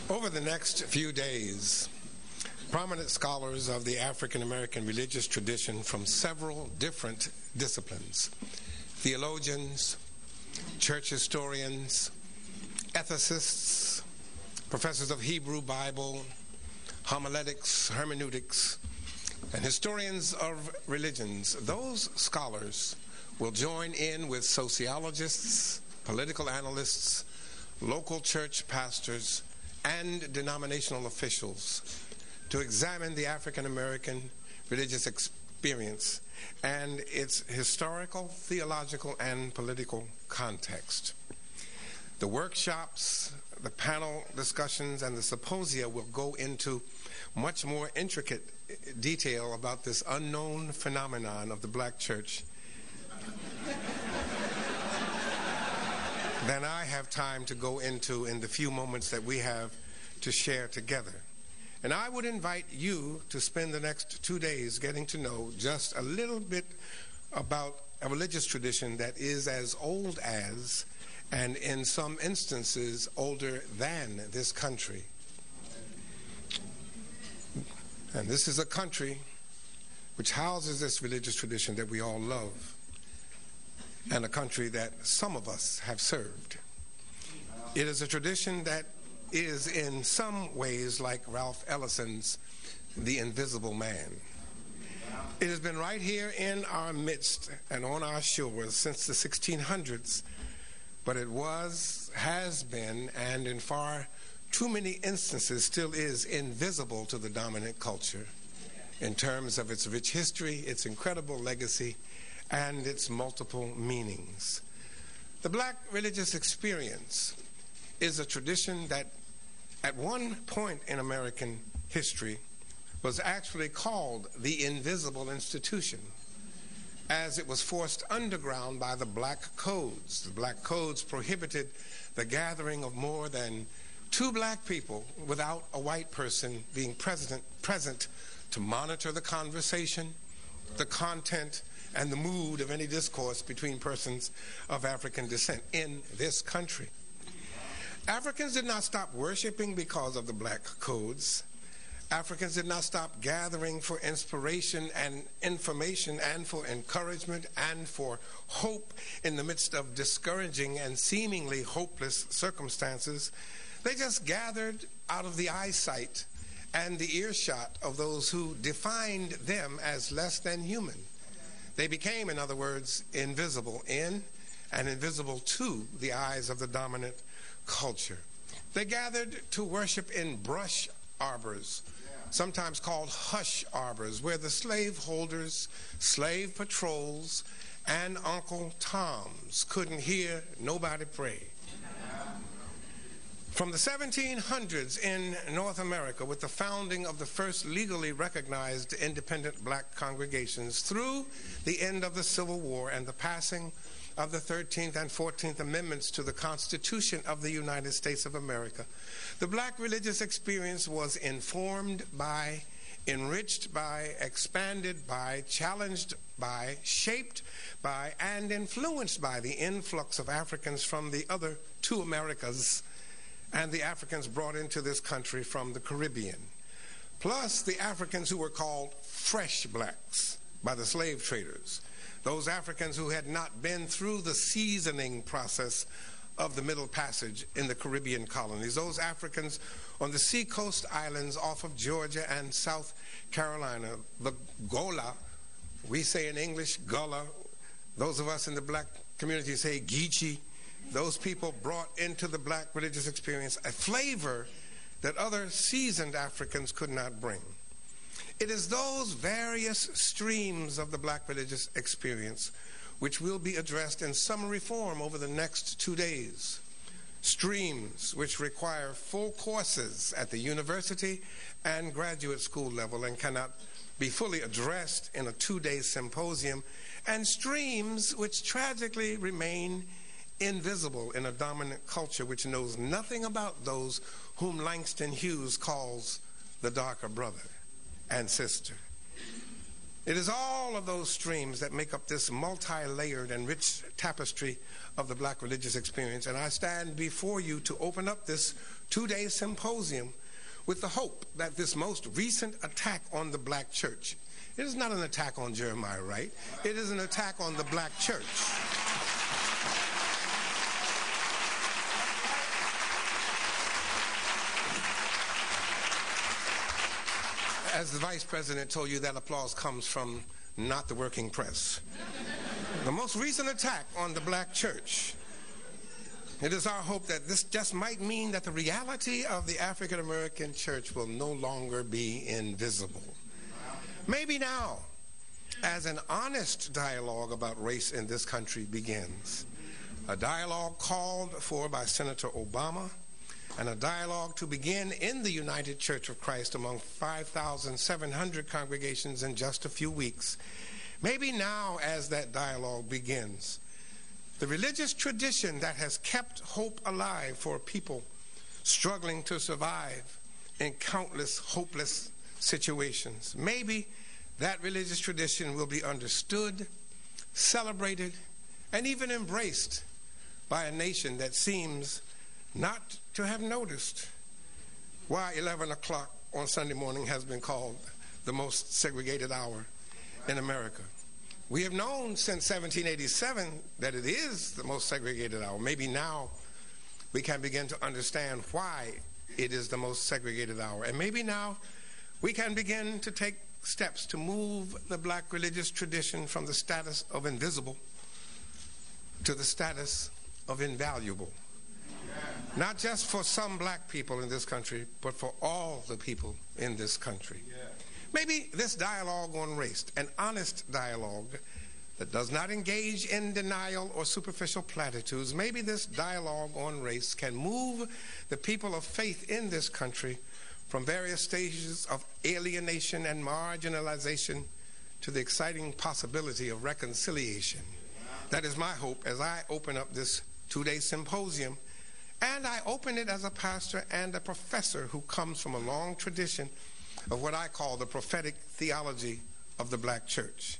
Over the next few days, prominent scholars of the African American religious tradition from several different disciplines, theologians, church historians, ethicists, professors of Hebrew Bible, homiletics, hermeneutics, and historians of religions, those scholars will join in with sociologists, political analysts, local church pastors, and denominational officials to examine the African American religious experience and its historical, theological, and political context. The workshops, the panel discussions, and the symposia will go into much more intricate detail about this unknown phenomenon of the black church than I have time to go into in the few moments that we have to share together. And I would invite you to spend the next 2 days getting to know just a little bit about a religious tradition that is as old as, and in some instances, older than this country. And this is a country which houses this religious tradition that we all love, and a country that some of us have served. It is a tradition that is in some ways like Ralph Ellison's The Invisible Man. It has been right here in our midst and on our shores since the 1600s, but it was, has been, and in far too many instances still is invisible to the dominant culture in terms of its rich history, its incredible legacy, and its multiple meanings. The black religious experience is a tradition that at one point in American history was actually called the Invisible Institution, as it was forced underground by the Black Codes. The Black Codes prohibited the gathering of more than 2 black people without a white person being present to monitor the conversation, the content, and the mood of any discourse between persons of African descent in this country. Africans did not stop worshiping because of the Black Codes. Africans did not stop gathering for inspiration and information and for encouragement and for hope in the midst of discouraging and seemingly hopeless circumstances. They just gathered out of the eyesight and the earshot of those who defined them as less than human. They became, in other words, invisible in and invisible to the eyes of the dominant culture. They gathered to worship in brush arbors, sometimes called hush arbors, where the slaveholders, slave patrols, and Uncle Toms couldn't hear nobody pray. From the 1700s in North America, with the founding of the first legally recognized independent black congregations, through the end of the Civil War and the passing of the 13th and 14th Amendments to the Constitution of the United States of America, the black religious experience was informed by, enriched by, expanded by, challenged by, shaped by, and influenced by the influx of Africans from the other 2 Americas and the Africans brought into this country from the Caribbean, plus the Africans who were called fresh blacks by the slave traders, those Africans who had not been through the seasoning process of the Middle Passage in the Caribbean colonies, those Africans on the seacoast islands off of Georgia and South Carolina, the Gola, we say in English Gullah, those of us in the black community say Geechee. Those people brought into the black religious experience a flavor that other seasoned Africans could not bring. It is those various streams of the black religious experience which will be addressed in summary form over the next 2 days. Streams which require full courses at the university and graduate school level and cannot be fully addressed in a 2-day symposium, and streams which tragically remain invisible in a dominant culture which knows nothing about those whom Langston Hughes calls the darker brother and sister. It is all of those streams that make up this multi-layered and rich tapestry of the black religious experience, and I stand before you to open up this two-day symposium with the hope that this most recent attack on the black church, it is not an attack on Jeremiah Wright, it is an attack on the black church. As the vice president told you, that applause comes from not the working press. The most recent attack on the black church. It is our hope that this just might mean that the reality of the African American church will no longer be invisible. Maybe now, as an honest dialogue about race in this country begins, a dialogue called for by Senator Obama, and a dialogue to begin in the United Church of Christ among 5,700 congregations in just a few weeks. Maybe now, as that dialogue begins, the religious tradition that has kept hope alive for people struggling to survive in countless hopeless situations, maybe that religious tradition will be understood, celebrated, and even embraced by a nation that seems not to have noticed why 11 o'clock on Sunday morning has been called the most segregated hour in America. We have known since 1787 that it is the most segregated hour. Maybe now we can begin to understand why it is the most segregated hour. And maybe now we can begin to take steps to move the black religious tradition from the status of invisible to the status of invaluable. Not just for some black people in this country, but for all the people in this country. Maybe this dialogue on race, an honest dialogue that does not engage in denial or superficial platitudes, maybe this dialogue on race can move the people of faith in this country from various stages of alienation and marginalization to the exciting possibility of reconciliation. That is my hope as I open up this two-day symposium. And I open it as a pastor and a professor who comes from a long tradition of what I call the prophetic theology of the black church.